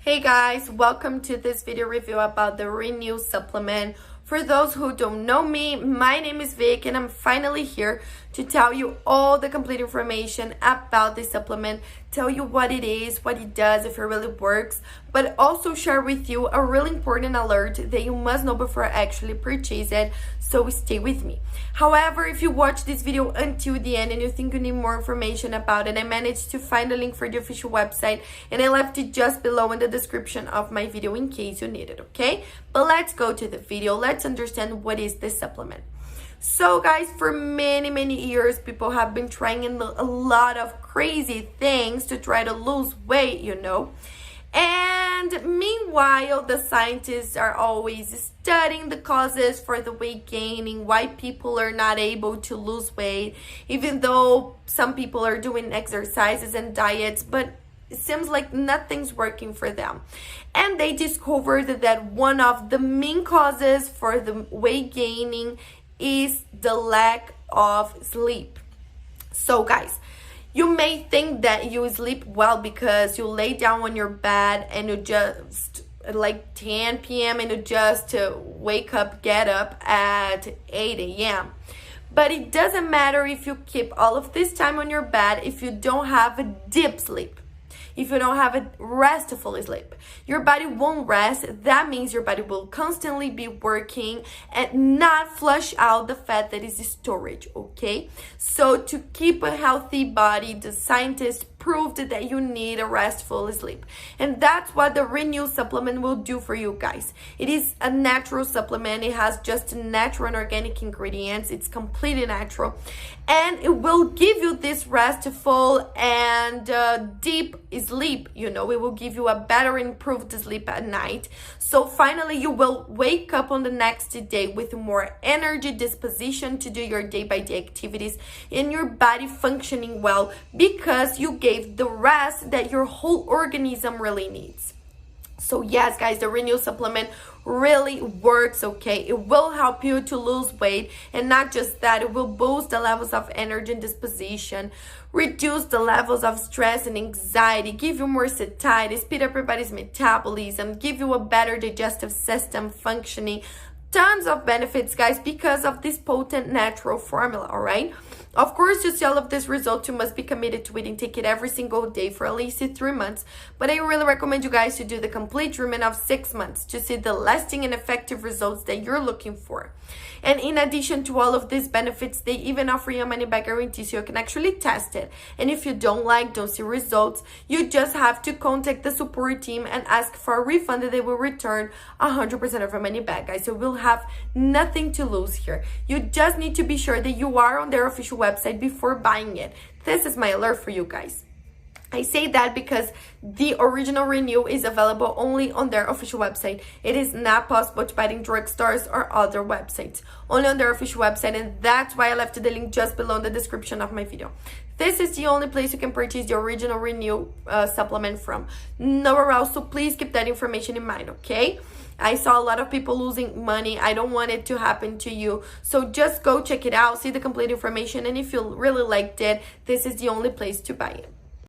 Hey guys, welcome to this video review about the Renew supplement. For those who don't know me, my name is Vic and I'm finally here to tell you all the complete information about this supplement, tell you what it is, what it does, if it really works, but also share with you a really important alert that you must know before actually purchase it, so stay with me. However, if you watch this video until the end and you think you need more information about it, I managed to find a link for the official website and I left it just below in the description of my video in case you need it, okay? But let's go to the video. Let's understand what is this supplement. So guys, for many years, people have been trying a lot of crazy things to try to lose weight, And meanwhile, the scientists are always studying the causes for the weight gaining, why people are not able to lose weight, even though some people are doing exercises and diets, but it seems like nothing's working for them. And they discovered that one of the main causes for the weight gaining is the lack of sleep. So guys, you may think that you sleep well because you lay down on your bed and you just like 10 p.m. and you just get up at 8 a.m. But it doesn't matter if you keep all of this time on your bed if you don't have a deep sleep. If you don't have a restful sleep, your body won't rest. That means your body will constantly be working and not flush out the fat that is storage, okay? So to keep a healthy body, the scientists proved that you need a restful sleep. And that's what the Renew supplement will do for you guys. It is a natural supplement. It has just natural and organic ingredients. It's completely natural. And it will give you this restful and deep sleep, It will give you a better improved sleep at night. So finally, you will wake up on the next day with more energy, disposition to do your day-by-day activities, and your body functioning well because you gave the rest that your whole organism really needs. So yes, guys, the Renew supplement really works, okay? It will help you to lose weight, and not just that, it will boost the levels of energy and disposition, reduce the levels of stress and anxiety, give you more satiety, speed up your body's metabolism, give you a better digestive system functioning. Tons of benefits, guys, because of this potent natural formula, all right? Of course, to see all of these results, you must be committed to it and take it every single day for at least 3 months. But I really recommend you guys to do the complete treatment of 6 months to see the lasting and effective results that you're looking for. And in addition to all of these benefits, they even offer you a money-back guarantee so you can actually test it. And if you don't see results, you just have to contact the support team and ask for a refund that they will return 100% of your money back, guys. So we'll have nothing to lose here. You just need to be sure that you are on their official website before buying it. This is my alert for you guys. I say that because the original Renew is available only on their official website. It is not possible to buy it in drugstores or other websites. Only on their official website, and that's why I left the link just below in the description of my video. This is the only place you can purchase the original Renew supplement from. Nowhere else, so please keep that information in mind, okay? I saw a lot of people losing money. I don't want it to happen to you. So just go check it out, see the complete information, and if you really liked it, this is the only place to buy it.